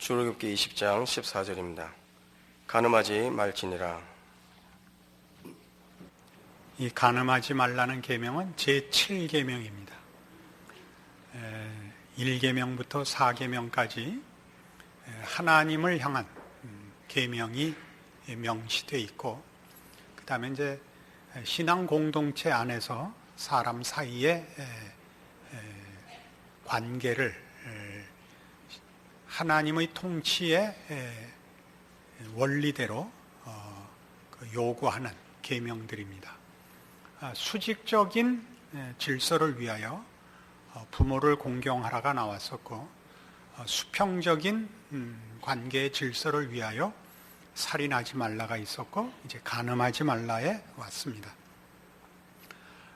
출애굽기 20장 14절입니다. 간음하지 말지니라. 이 간음하지 말라는 계명은 제7계명입니다. 1계명부터 4계명까지 하나님을 향한 계명이 명시되어 있고, 그 다음에 이제 신앙 공동체 안에서 사람 사이의 관계를 하나님의 통치의 원리대로 요구하는 계명들입니다. 수직적인 질서를 위하여 부모를 공경하라가 나왔었고, 수평적인 관계의 질서를 위하여 살인하지 말라가 있었고, 이제 간음하지 말라에 왔습니다.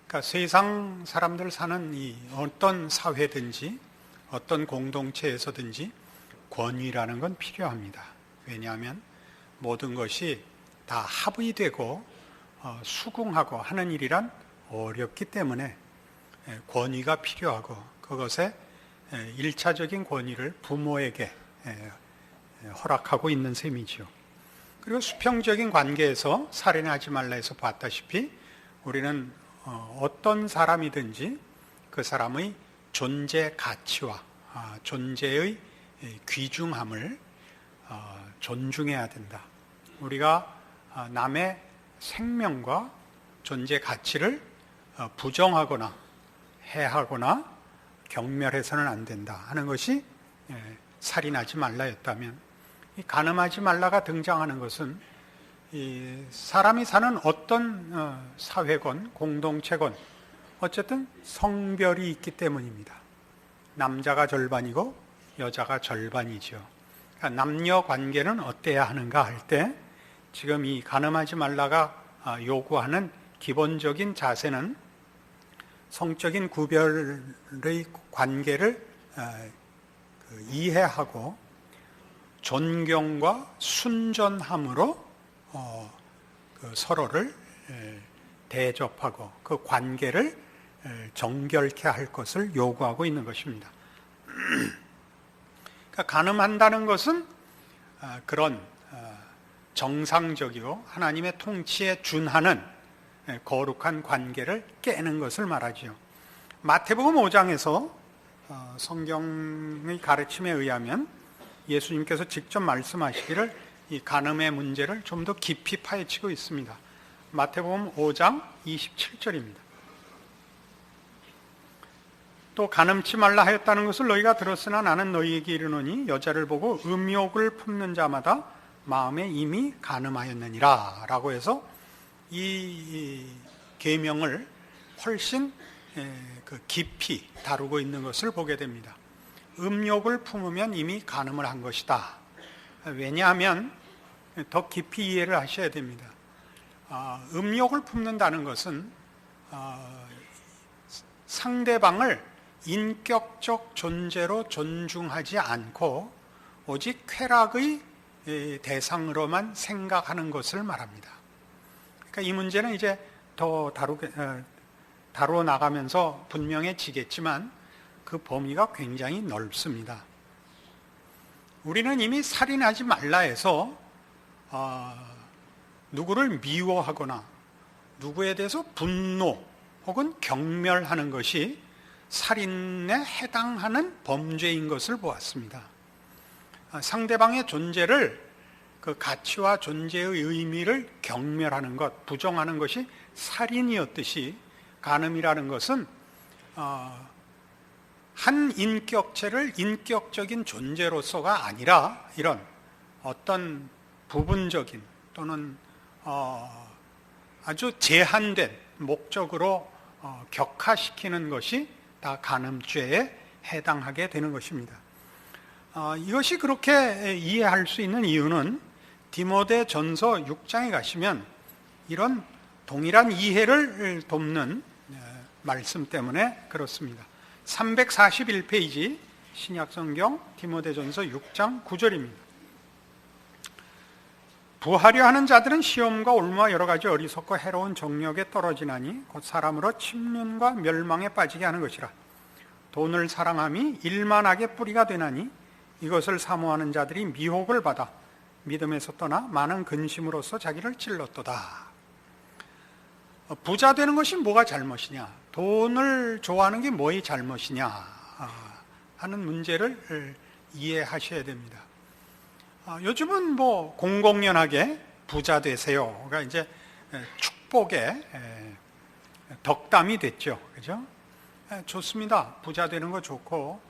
그러니까 세상 사람들 사는 이 어떤 사회든지 어떤 공동체에서든지 권위라는 건 필요합니다. 왜냐하면 모든 것이 다 합의되고 수긍하고 하는 일이란 어렵기 때문에 권위가 필요하고, 그것에 1차적인 권위를 부모에게 허락하고 있는 셈이죠. 그리고 수평적인 관계에서 살인하지 말라 해서 봤다시피 우리는 어떤 사람이든지 그 사람의 존재 가치와 존재의 귀중함을 존중해야 된다. 우리가 남의 생명과 존재 가치를 부정하거나 해하거나 경멸해서는 안 된다 하는 것이 살인하지 말라였다면, 이 간음하지 말라가 등장하는 것은 이 사람이 사는 어떤 사회건 공동체건 어쨌든 성별이 있기 때문입니다. 남자가 절반이고 여자가 절반이죠. 그러니까 남녀 관계는 어때야 하는가 할 때, 지금 이 간음하지 말라가 요구하는 기본적인 자세는 성적인 구별의 관계를 이해하고 존경과 순전함으로 서로를 대접하고 그 관계를 정결케 할 것을 요구하고 있는 것입니다. 그러니까 간음한다는 것은 그런 정상적이고 하나님의 통치에 준하는 거룩한 관계를 깨는 것을 말하지요. 마태복음 5장에서 성경의 가르침에 의하면 예수님께서 직접 말씀하시기를 이 간음의 문제를 좀 더 깊이 파헤치고 있습니다. 마태복음 5장 27절입니다. 또 간음치 말라 하였다는 것을 너희가 들었으나 나는 너희에게 이르노니 여자를 보고 음욕을 품는 자마다 마음에 이미 간음하였느니라 라고 해서 이 계명을 훨씬 깊이 다루고 있는 것을 보게 됩니다. 음욕을 품으면 이미 간음을 한 것이다. 왜냐하면 더 깊이 이해를 하셔야 됩니다. 음욕을 품는다는 것은 상대방을 인격적 존재로 존중하지 않고 오직 쾌락의 대상으로만 생각하는 것을 말합니다. 그러니까 이 문제는 이제 더 다루어 나가면서 분명해지겠지만 그 범위가 굉장히 넓습니다. 우리는 이미 살인하지 말라 해서 누구를 미워하거나 누구에 대해서 분노 혹은 경멸하는 것이 살인에 해당하는 범죄인 것을 보았습니다. 상대방의 존재를, 그 가치와 존재의 의미를 경멸하는 것, 부정하는 것이 살인이었듯이 간음이라는 것은 한 인격체를 인격적인 존재로서가 아니라 이런 어떤 부분적인 또는 아주 제한된 목적으로 격화시키는 것이 다 간음죄에 해당하게 되는 것입니다. 이것이 그렇게 이해할 수 있는 이유는 디모데전서 6장에 가시면 이런 동일한 이해를 돕는 말씀 때문에 그렇습니다. 341페이지 신약성경 디모데전서 6장 9절입니다. 부하려 하는 자들은 시험과 올무와 여러 가지 어리석고 해로운 정력에 떨어지나니 곧 사람으로 침륜과 멸망에 빠지게 하는 것이라. 돈을 사랑함이 일만하게 뿌리가 되나니 이것을 사모하는 자들이 미혹을 받아 믿음에서 떠나 많은 근심으로써 자기를 찔렀도다. 부자 되는 것이 뭐가 잘못이냐? 돈을 좋아하는 게 뭐의 잘못이냐? 하는 문제를 이해하셔야 됩니다. 요즘은 뭐 공공연하게 부자 되세요가 이제 축복의 덕담이 됐죠. 그죠? 좋습니다. 부자 되는 거 좋고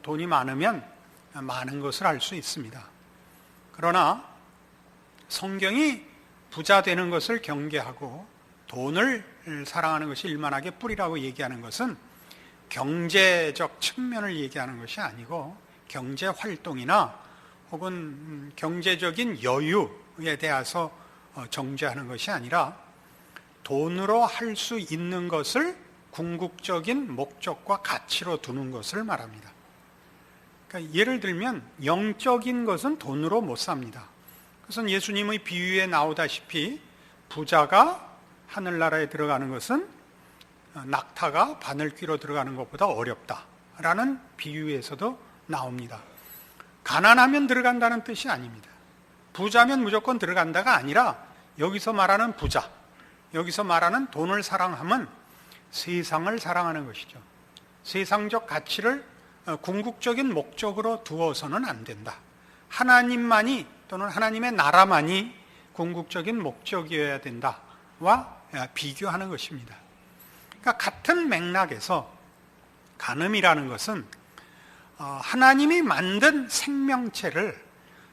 돈이 많으면 많은 것을 할 수 있습니다. 그러나 성경이 부자 되는 것을 경계하고 돈을 사랑하는 것이 일만하게 뿌리라고 얘기하는 것은 경제적 측면을 얘기하는 것이 아니고 경제 활동이나 혹은 경제적인 여유에 대해서 정죄하는 것이 아니라 돈으로 할 수 있는 것을 궁극적인 목적과 가치로 두는 것을 말합니다. 그러니까 예를 들면 영적인 것은 돈으로 못 삽니다. 그래서 예수님의 비유에 나오다시피 부자가 하늘나라에 들어가는 것은 낙타가 바늘귀로 들어가는 것보다 어렵다라는 비유에서도 나옵니다. 가난하면 들어간다는 뜻이 아닙니다. 부자면 무조건 들어간다가 아니라 여기서 말하는 부자, 여기서 말하는 돈을 사랑함은 세상을 사랑하는 것이죠. 세상적 가치를 궁극적인 목적으로 두어서는 안 된다. 하나님만이 또는 하나님의 나라만이 궁극적인 목적이어야 된다와 비교하는 것입니다. 그러니까 같은 맥락에서 간음이라는 것은 하나님이 만든 생명체를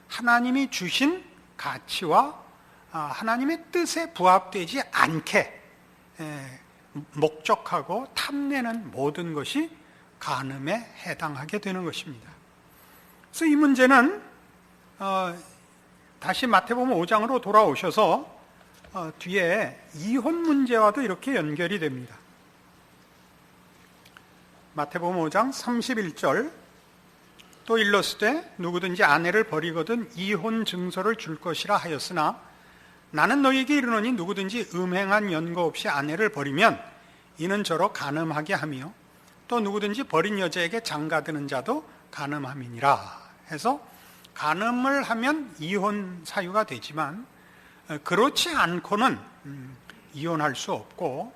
하나님이 주신 가치와 하나님의 뜻에 부합되지 않게 목적하고 탐내는 모든 것이 간음에 해당하게 되는 것입니다. 그래서 이 문제는 다시 마태복음 5장으로 돌아오셔서 뒤에 이혼 문제와도 이렇게 연결이 됩니다. 마태복음 5장 31절 또 일렀으되 누구든지 아내를 버리거든 이혼 증서를 줄 것이라 하였으나 나는 너희에게 이르노니 누구든지 음행한 연고 없이 아내를 버리면 이는 저로 간음하게 하며 또 누구든지 버린 여자에게 장가드는 자도 간음함이니라 해서 간음을 하면 이혼 사유가 되지만 그렇지 않고는 이혼할 수 없고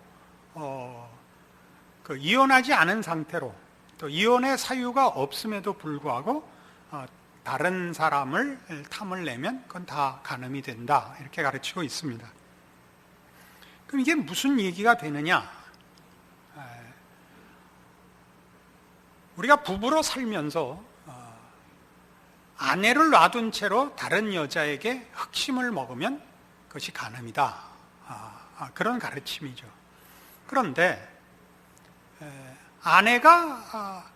이혼하지 않은 상태로 또 이혼의 사유가 없음에도 불구하고 다른 사람을 탐을 내면 그건 다 간음이 된다 이렇게 가르치고 있습니다. 그럼 이게 무슨 얘기가 되느냐? 우리가 부부로 살면서 아내를 놔둔 채로 다른 여자에게 흑심을 먹으면 그것이 간음이다. 그런 가르침이죠. 그런데 아내가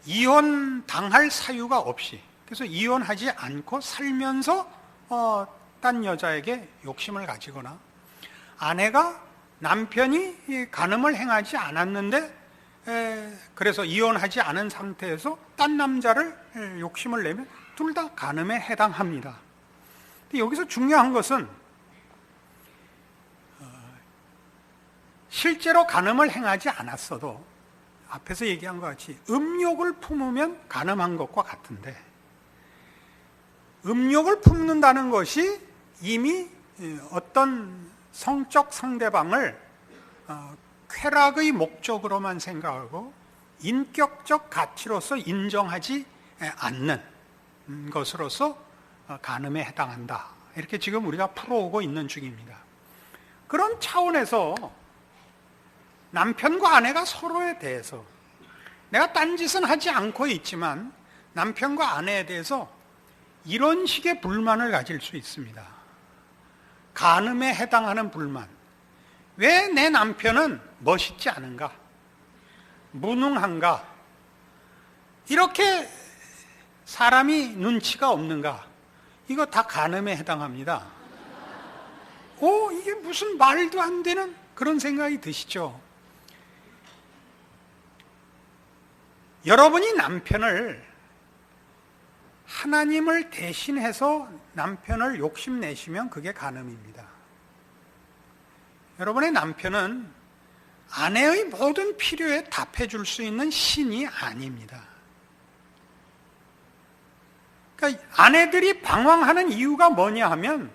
이혼당할 사유가 없이 그래서 이혼하지 않고 살면서 딴 여자에게 욕심을 가지거나 아내가 남편이 간음을 행하지 않았는데 그래서 이혼하지 않은 상태에서 딴 남자를 욕심을 내면 둘 다 간음에 해당합니다. 근데 여기서 중요한 것은 실제로 간음을 행하지 않았어도 앞에서 얘기한 것 같이 음욕을 품으면 간음한 것과 같은데 음욕을 품는다는 것이 이미 어떤 성적 상대방을 쾌락의 목적으로만 생각하고 인격적 가치로서 인정하지 않는 것으로서 간음에 해당한다. 이렇게 지금 우리가 풀어오고 있는 중입니다. 그런 차원에서 남편과 아내가 서로에 대해서 내가 딴짓은 하지 않고 있지만 남편과 아내에 대해서 이런 식의 불만을 가질 수 있습니다. 간음에 해당하는 불만. 왜 내 남편은 멋있지 않은가? 무능한가? 이렇게 사람이 눈치가 없는가? 이거 다 간음에 해당합니다. 이게 무슨 말도 안 되는 그런 생각이 드시죠? 여러분이 남편을 하나님을 대신해서 남편을 욕심내시면 그게 간음입니다. 여러분의 남편은 아내의 모든 필요에 답해 줄 수 있는 신이 아닙니다. 그러니까 아내들이 방황하는 이유가 뭐냐 하면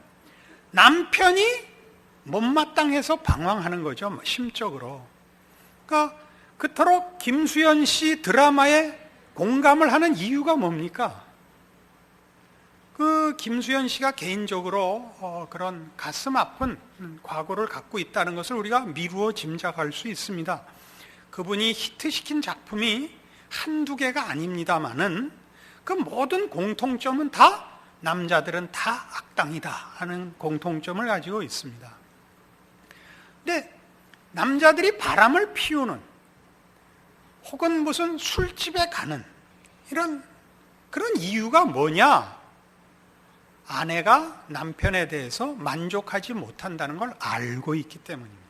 남편이 못마땅해서 방황하는 거죠, 심적으로. 그러니까 그토록 김수현 씨 드라마에 공감을 하는 이유가 뭡니까? 그 김수현 씨가 개인적으로 그런 가슴 아픈 과거를 갖고 있다는 것을 우리가 미루어 짐작할 수 있습니다. 그분이 히트시킨 작품이 한두 개가 아닙니다만은 그 모든 공통점은 다 남자들은 다 악당이다 하는 공통점을 가지고 있습니다. 근데 남자들이 바람을 피우는 혹은 무슨 술집에 가는 그런 이유가 뭐냐? 아내가 남편에 대해서 만족하지 못한다는 걸 알고 있기 때문입니다.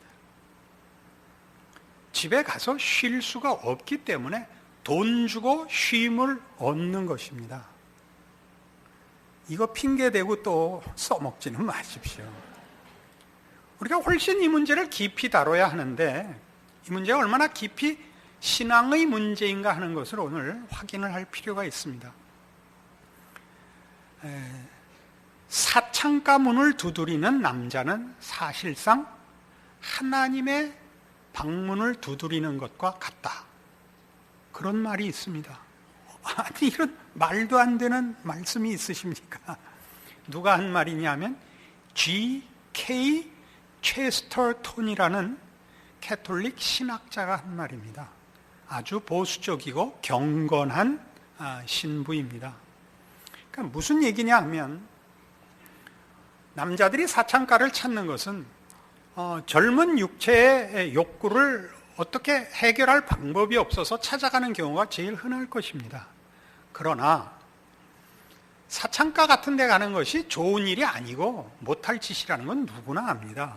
집에 가서 쉴 수가 없기 때문에 돈 주고 쉼을 얻는 것입니다. 이거 핑계대고 또 써먹지는 마십시오. 우리가 훨씬 이 문제를 깊이 다뤄야 하는데 이 문제가 얼마나 깊이 신앙의 문제인가 하는 것을 오늘 확인을 할 필요가 있습니다. 사창가 문을 두드리는 남자는 사실상 하나님의 방문을 두드리는 것과 같다. 그런 말이 있습니다. 아니, 이런 말도 안 되는 말씀이 있으십니까? 누가 한 말이냐면 G.K. 체스터톤이라는 캐톨릭 신학자가 한 말입니다. 아주 보수적이고 경건한 신부입니다. 그러니까 무슨 얘기냐 하면 남자들이 사창가를 찾는 것은 젊은 육체의 욕구를 어떻게 해결할 방법이 없어서 찾아가는 경우가 제일 흔할 것입니다. 그러나 사창가 같은 데 가는 것이 좋은 일이 아니고 못할 짓이라는 건 누구나 압니다.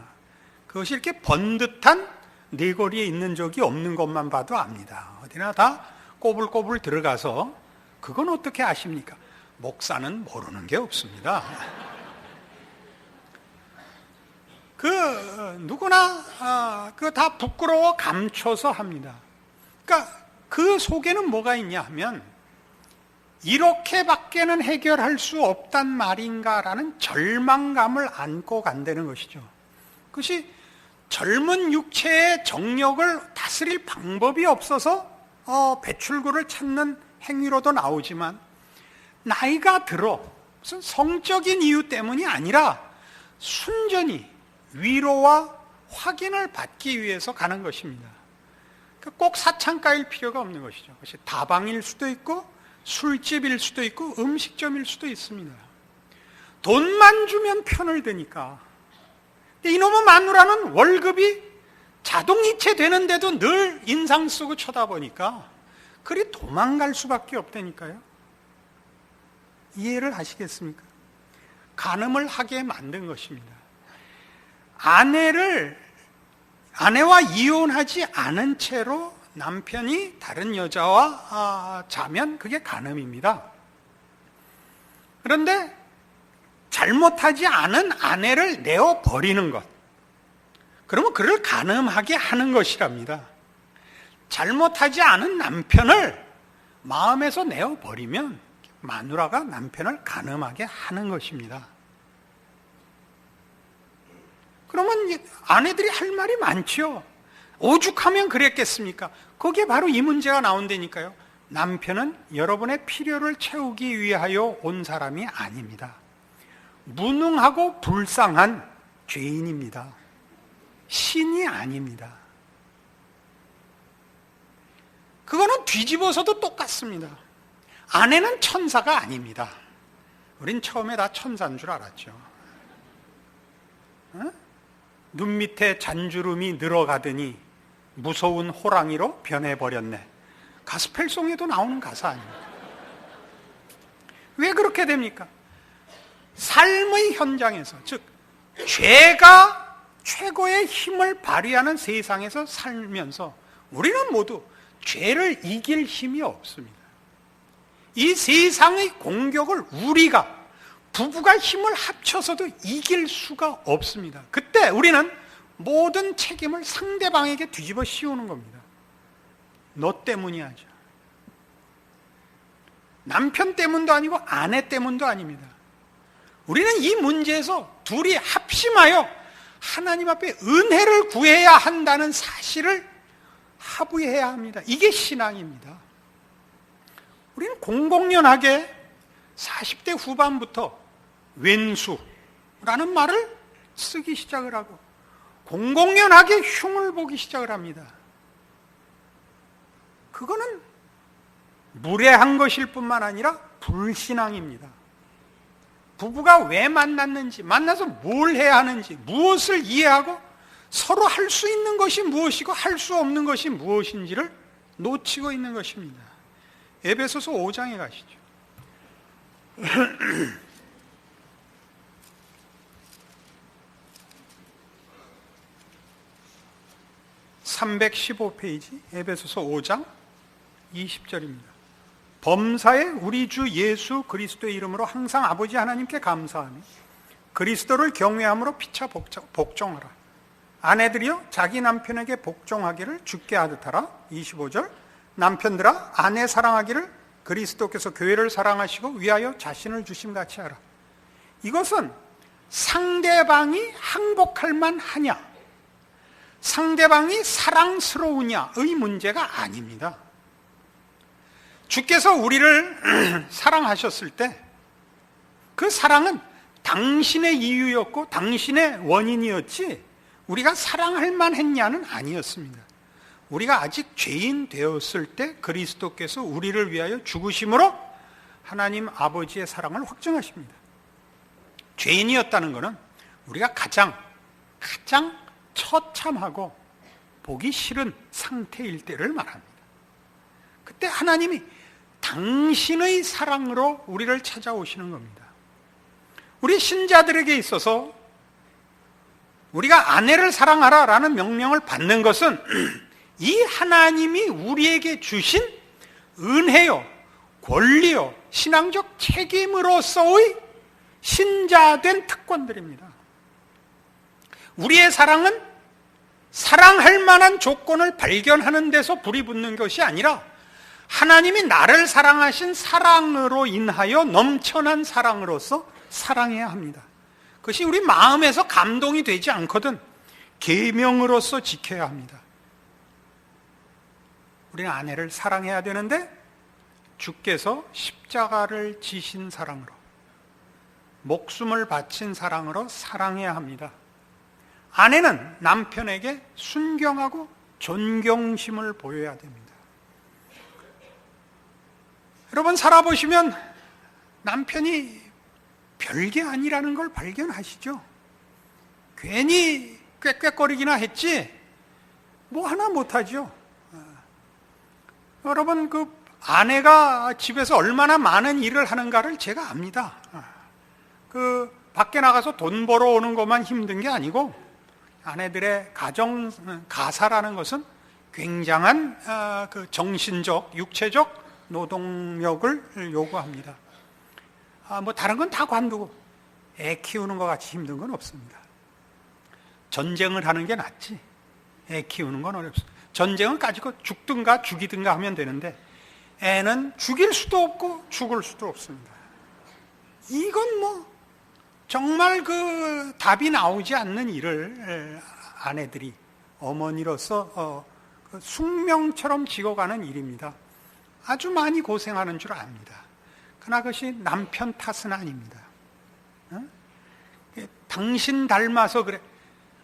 그것이 이렇게 번듯한 네거리에 있는 적이 없는 것만 봐도 압니다. 어디나 다 꼬불꼬불 들어가서 그건 어떻게 아십니까? 목사는 모르는 게 없습니다. 누구나 그 다 부끄러워 감춰서 합니다. 그러니까 그 속에는 뭐가 있냐 하면 이렇게밖에는 해결할 수 없단 말인가라는 절망감을 안고 간다는 것이죠. 그것이 젊은 육체의 정력을 다스릴 방법이 없어서 배출구를 찾는 행위로도 나오지만 나이가 들어 무슨 성적인 이유 때문이 아니라 순전히 위로와 확인을 받기 위해서 가는 것입니다. 꼭 사창가일 필요가 없는 것이죠. 그것이 다방일 수도 있고 술집일 수도 있고 음식점일 수도 있습니다. 돈만 주면 편을 드니까. 근데 이놈의 마누라는 월급이 자동이체 되는데도 늘 인상 쓰고 쳐다보니까 그리 도망갈 수밖에 없다니까요. 이해를 하시겠습니까? 간음을 하게 만든 것입니다. 아내와 이혼하지 않은 채로 남편이 다른 여자와 자면 그게 간음입니다. 그런데 잘못하지 않은 아내를 내어버리는 것, 그러면 그를 간음하게 하는 것이랍니다. 잘못하지 않은 남편을 마음에서 내어버리면 마누라가 남편을 간음하게 하는 것입니다. 그러면 아내들이 할 말이 많죠. 오죽하면 그랬겠습니까? 거기에 바로 이 문제가 나온다니까요. 남편은 여러분의 필요를 채우기 위하여 온 사람이 아닙니다. 무능하고 불쌍한 죄인입니다. 신이 아닙니다. 그거는 뒤집어서도 똑같습니다. 아내는 천사가 아닙니다. 우린 처음에 다 천사인 줄 알았죠. 눈 밑에 잔주름이 늘어가더니 무서운 호랑이로 변해버렸네. 가스펠송에도 나오는 가사 아닙니까? 왜 그렇게 됩니까? 삶의 현장에서, 즉 죄가 최고의 힘을 발휘하는 세상에서 살면서 우리는 모두 죄를 이길 힘이 없습니다. 이 세상의 공격을 우리가 부부가 힘을 합쳐서도 이길 수가 없습니다. 그때 우리는 모든 책임을 상대방에게 뒤집어 씌우는 겁니다. 너 때문이야죠. 남편 때문도 아니고 아내 때문도 아닙니다. 우리는 이 문제에서 둘이 합심하여 하나님 앞에 은혜를 구해야 한다는 사실을 합의해야 합니다. 이게 신앙입니다. 우리는 공공연하게 40대 후반부터 왼수라는 말을 쓰기 시작을 하고 공공연하게 흉을 보기 시작을 합니다. 그거는 무례한 것일 뿐만 아니라 불신앙입니다. 부부가 왜 만났는지, 만나서 뭘 해야 하는지, 무엇을 이해하고 서로 할 수 있는 것이 무엇이고 할 수 없는 것이 무엇인지를 놓치고 있는 것입니다. 에베소서 5장에 가시죠. 315페이지 에베소서 5장 20절입니다. 범사에 우리 주 예수 그리스도의 이름으로 항상 아버지 하나님께 감사하며 그리스도를 경외함으로 피차 복종하라. 아내들이여 자기 남편에게 복종하기를 주께 하듯하라. 25절 남편들아 아내 사랑하기를 그리스도께서 교회를 사랑하시고 위하여 자신을 주심같이 하라. 이것은 상대방이 항복할 만하냐, 상대방이 사랑스러우냐의 문제가 아닙니다. 주께서 우리를 사랑하셨을 때 그 사랑은 당신의 이유였고 당신의 원인이었지 우리가 사랑할 만했냐는 아니었습니다. 우리가 아직 죄인 되었을 때 그리스도께서 우리를 위하여 죽으심으로 하나님 아버지의 사랑을 확증하십니다. 죄인이었다는 것은 우리가 가장 처참하고 보기 싫은 상태일 때를 말합니다. 그때 하나님이 당신의 사랑으로 우리를 찾아오시는 겁니다. 우리 신자들에게 있어서 우리가 아내를 사랑하라라는 명령을 받는 것은 이 하나님이 우리에게 주신 은혜요, 권리요, 신앙적 책임으로서의 신자된 특권들입니다. 우리의 사랑은 사랑할 만한 조건을 발견하는 데서 불이 붙는 것이 아니라 하나님이 나를 사랑하신 사랑으로 인하여 넘쳐난 사랑으로서 사랑해야 합니다. 그것이 우리 마음에서 감동이 되지 않거든 계명으로서 지켜야 합니다. 우리는 아내를 사랑해야 되는데 주께서 십자가를 지신 사랑으로, 목숨을 바친 사랑으로 사랑해야 합니다. 아내는 남편에게 순경하고 존경심을 보여야 됩니다. 여러분 살아보시면 남편이 별게 아니라는 걸 발견하시죠? 괜히 꾀꾀거리기나 했지 뭐 하나 못하죠. 여러분 그 아내가 집에서 얼마나 많은 일을 하는가를 제가 압니다. 그 밖에 나가서 돈 벌어오는 것만 힘든 게 아니고 아내들의 가정 가사라는 것은 굉장한 그 정신적, 육체적 노동력을 요구합니다. 뭐 다른 건 다 관두고 애 키우는 것 같이 힘든 건 없습니다. 전쟁을 하는 게 낫지 애 키우는 건 어렵습니다. 전쟁은 가지고 죽든가 죽이든가 하면 되는데 애는 죽일 수도 없고 죽을 수도 없습니다. 이건 뭐 정말 그 답이 나오지 않는 일을 아내들이 어머니로서 그 숙명처럼 지어가는 일입니다. 아주 많이 고생하는 줄 압니다. 그러나 그것이 남편 탓은 아닙니다. 당신 닮아서 그래.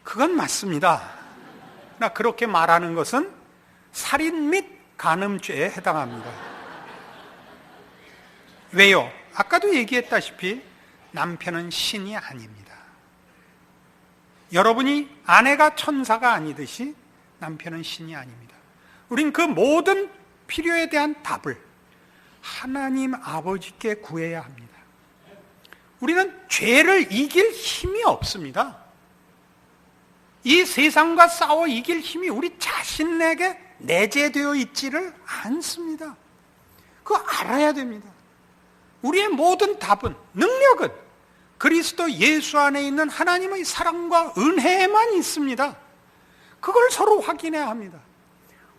그건 맞습니다. 그러나 그렇게 말하는 것은 살인 및 간음죄에 해당합니다. 왜요? 아까도 얘기했다시피 남편은 신이 아닙니다. 여러분이 아내가 천사가 아니듯이 남편은 신이 아닙니다. 우린 그 모든 필요에 대한 답을 하나님 아버지께 구해야 합니다. 우리는 죄를 이길 힘이 없습니다. 이 세상과 싸워 이길 힘이 우리 자신에게 내재되어 있지를 않습니다. 그거 알아야 됩니다. 우리의 모든 답은, 능력은 그리스도 예수 안에 있는 하나님의 사랑과 은혜에만 있습니다. 그걸 서로 확인해야 합니다.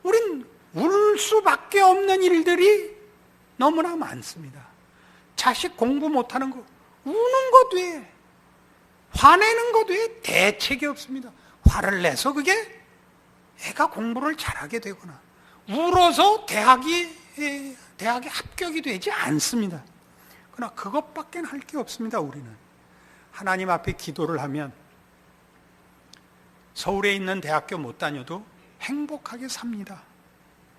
우린 울 수밖에 없는 일들이 너무나 많습니다. 자식 공부 못하는 거, 우는 것 외에, 화내는 것 외에 대책이 없습니다. 화를 내서 그게 애가 공부를 잘하게 되거나 울어서 대학에 합격이 되지 않습니다. 그러나 그것밖에 할 게 없습니다. 우리는 하나님 앞에 기도를 하면 서울에 있는 대학교 못 다녀도 행복하게 삽니다.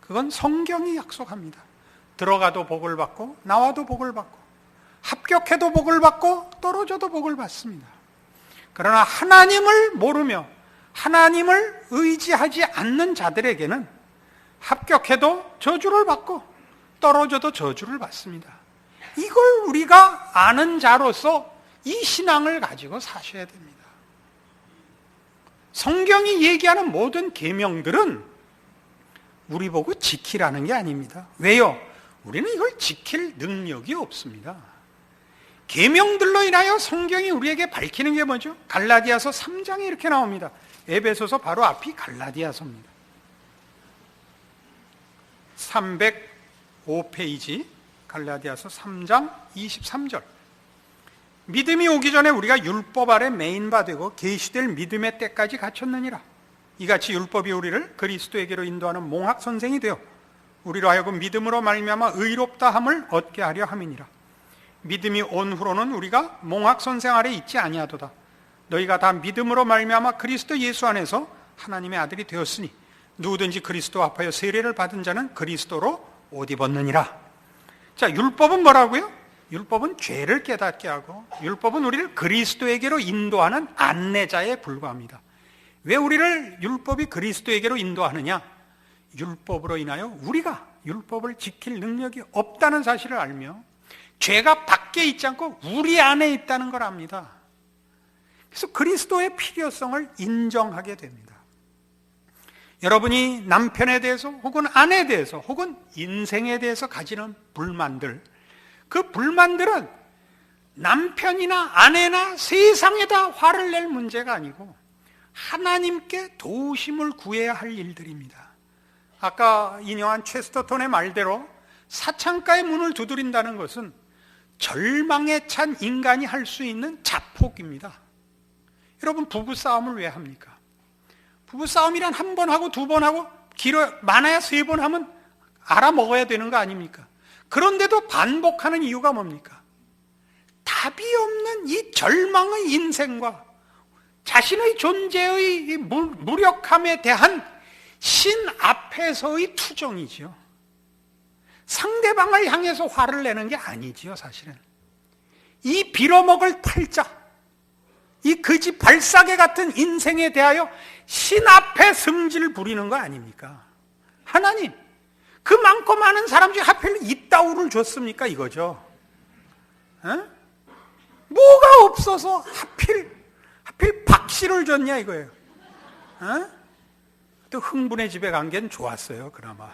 그건 성경이 약속합니다. 들어가도 복을 받고 나와도 복을 받고 합격해도 복을 받고 떨어져도 복을 받습니다. 그러나 하나님을 모르며 하나님을 의지하지 않는 자들에게는 합격해도 저주를 받고 떨어져도 저주를 받습니다. 이걸 우리가 아는 자로서 이 신앙을 가지고 사셔야 됩니다. 성경이 얘기하는 모든 계명들은 우리 보고 지키라는 게 아닙니다. 왜요? 우리는 이걸 지킬 능력이 없습니다. 계명들로 인하여 성경이 우리에게 밝히는 게 뭐죠? 갈라디아서 3장에 이렇게 나옵니다. 에베소서 바로 앞이 갈라디아서입니다. 305페이지 갈라디아서 3장 23절. 믿음이 오기 전에 우리가 율법 아래 매인바되고 계시될 믿음의 때까지 갇혔느니라. 이같이 율법이 우리를 그리스도에게로 인도하는 몽학 선생이 되어 우리로 하여금 믿음으로 말미암아 의롭다함을 얻게 하려 함이니라. 믿음이 온 후로는 우리가 몽학 선생 아래 있지 아니하도다. 너희가 다 믿음으로 말미암아 그리스도 예수 안에서 하나님의 아들이 되었으니 누구든지 그리스도 앞하여 세례를 받은 자는 그리스도로 옷 입었느니라. 자, 율법은 뭐라고요? 율법은 죄를 깨닫게 하고 율법은 우리를 그리스도에게로 인도하는 안내자에 불과합니다. 왜 우리를 율법이 그리스도에게로 인도하느냐? 율법으로 인하여 우리가 율법을 지킬 능력이 없다는 사실을 알며 죄가 밖에 있지 않고 우리 안에 있다는 걸 압니다. 그래서 그리스도의 필요성을 인정하게 됩니다. 여러분이 남편에 대해서 혹은 아내에 대해서 혹은 인생에 대해서 가지는 불만들, 그 불만들은 남편이나 아내나 세상에다 화를 낼 문제가 아니고 하나님께 도우심을 구해야 할 일들입니다. 아까 인용한 체스터톤의 말대로 사창가의 문을 두드린다는 것은 절망에 찬 인간이 할 수 있는 자폭입니다. 여러분, 부부싸움을 왜 합니까? 부부싸움이란 한 번 하고 두 번 하고 많아야 세 번 하면 알아먹어야 되는 거 아닙니까? 그런데도 반복하는 이유가 뭡니까? 답이 없는 이 절망의 인생과 자신의 존재의 무력함에 대한 신 앞에서의 투정이지요. 상대방을 향해서 화를 내는 게 아니지요, 사실은. 이 빌어먹을 팔자, 이 거지 발사계 같은 인생에 대하여 신 앞에 성질 부리는 거 아닙니까? 하나님, 그 많고 많은 사람 중에 하필 이따우를 줬습니까? 이거죠. 뭐가 없어서 하필 박씨를 줬냐 이거예요. 또 흥분의 집에 간 게 좋았어요, 그나마.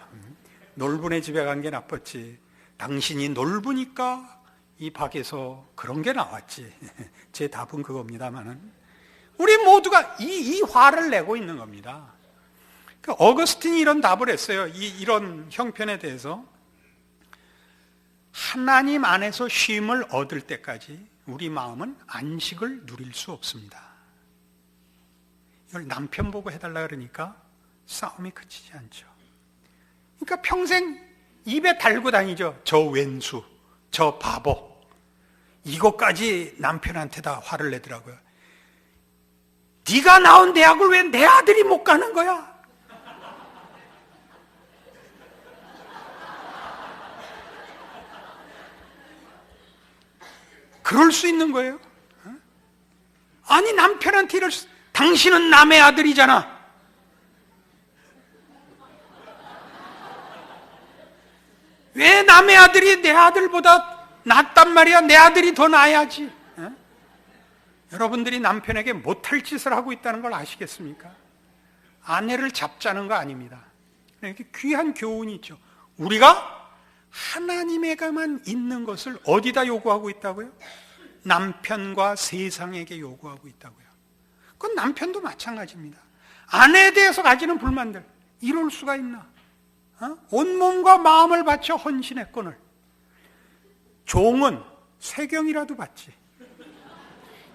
놀분의 집에 간 게 나빴지. 당신이 놀부니까 이 박에서 그런 게 나왔지. 제 답은 그겁니다만은 우리 모두가 이 화를 내고 있는 겁니다. 어거스틴이 이런 답을 했어요. 이런 형편에 대해서. 하나님 안에서 쉼을 얻을 때까지 우리 마음은 안식을 누릴 수 없습니다. 이걸 남편 보고 해달라 그러니까 싸움이 그치지 않죠. 그러니까 평생 입에 달고 다니죠. 저 왼수, 저 바보. 이것까지 남편한테 다 화를 내더라고요. 네가 나온 대학을 왜 내 아들이 못 가는 거야? 그럴 수 있는 거예요? 아니, 남편한테 이럴 수, 당신은 남의 아들이잖아. 왜 남의 아들이 내 아들보다 낫단 말이야? 내 아들이 더 나아야지. 여러분들이 남편에게 못할 짓을 하고 있다는 걸 아시겠습니까? 아내를 잡자는 거 아닙니다. 이렇게 귀한 교훈이 있죠. 우리가 하나님에게만 있는 것을 어디다 요구하고 있다고요? 남편과 세상에게 요구하고 있다고요. 그건 남편도 마찬가지입니다. 아내에 대해서 가지는 불만들, 이럴 수가 있나? 온몸과 마음을 바쳐 헌신했거늘 종은 세경이라도 받지.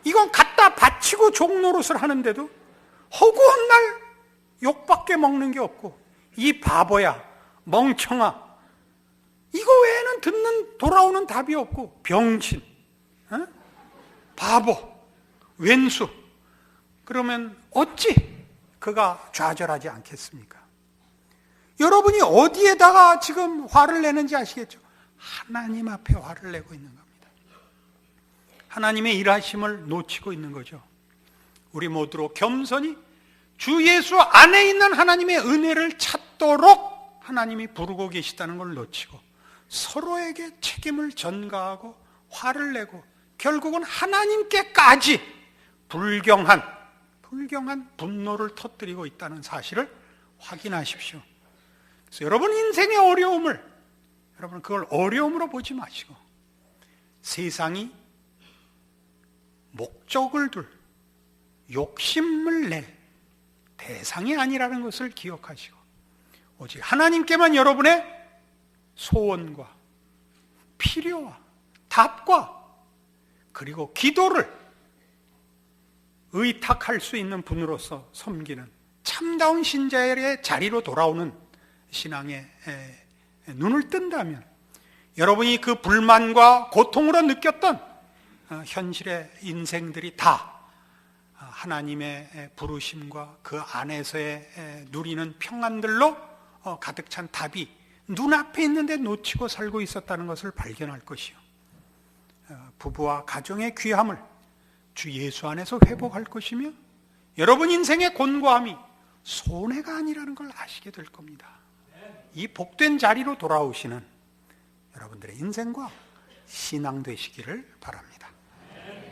이건 갖다 바치고 종 노릇을 하는데도 허구한 날 욕밖에 먹는 게 없고, 이 바보야, 멍청아, 이거 외에는 돌아오는 답이 없고, 병신, 바보, 왼수. 그러면 어찌 그가 좌절하지 않겠습니까? 여러분이 어디에다가 지금 화를 내는지 아시겠죠? 하나님 앞에 화를 내고 있는 겁니다. 하나님의 일하심을 놓치고 있는 거죠. 우리 모두로 겸손히 주 예수 안에 있는 하나님의 은혜를 찾도록 하나님이 부르고 계시다는 걸 놓치고 서로에게 책임을 전가하고 화를 내고 결국은 하나님께까지 불경한 분노를 터뜨리고 있다는 사실을 확인하십시오. 그래서 여러분 인생의 어려움을, 여러분 그걸 어려움으로 보지 마시고 세상이 목적을 둘, 욕심을 낼 대상이 아니라는 것을 기억하시고 오직 하나님께만 여러분의 소원과 필요와 답과 그리고 기도를 의탁할 수 있는 분으로서 섬기는 참다운 신자의 자리로 돌아오는 신앙에 눈을 뜬다면 여러분이 그 불만과 고통으로 느꼈던 현실의 인생들이 다 하나님의 부르심과 그 안에서의 누리는 평안들로 가득 찬 답이 눈앞에 있는데 놓치고 살고 있었다는 것을 발견할 것이요, 부부와 가정의 귀함을 주 예수 안에서 회복할 것이며 여러분 인생의 곤고함이 손해가 아니라는 걸 아시게 될 겁니다. 이 복된 자리로 돌아오시는 여러분들의 인생과 신앙 되시기를 바랍니다.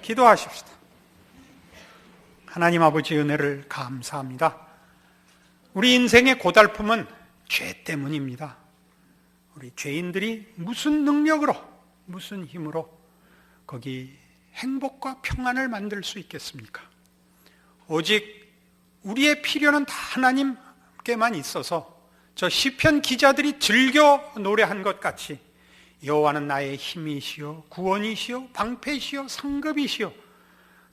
기도하십시다. 하나님 아버지 은혜를 감사합니다. 우리 인생의 고달픔은 죄 때문입니다. 우리 죄인들이 무슨 능력으로, 무슨 힘으로 거기 행복과 평안을 만들 수 있겠습니까? 오직 우리의 필요는 다 하나님께만 있어서 저 시편 기자들이 즐겨 노래한 것 같이 여호와는 나의 힘이시요 구원이시요 방패시요 상급이시요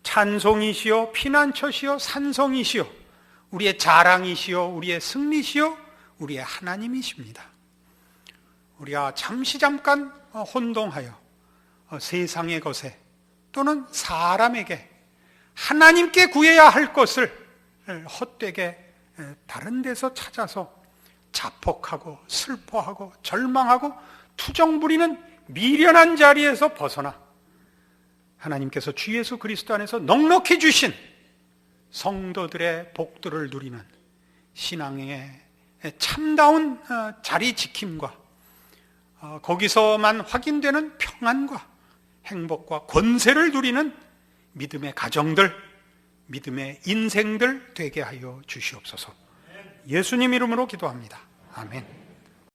찬송이시요 피난처시요 산성이시요 우리의 자랑이시요 우리의 승리시요 우리의 하나님이십니다. 우리가 잠깐 혼동하여 세상의 것에 또는 사람에게 하나님께 구해야 할 것을 헛되게 다른 데서 찾아서 자폭하고 슬퍼하고 절망하고 투정 부리는 미련한 자리에서 벗어나 하나님께서 주 예수 그리스도 안에서 넉넉히 주신 성도들의 복들을 누리는 신앙의 참다운 자리 지킴과 거기서만 확인되는 평안과 행복과 권세를 누리는 믿음의 가정들, 믿음의 인생들 되게 하여 주시옵소서. 예수님 이름으로 기도합니다. 아멘.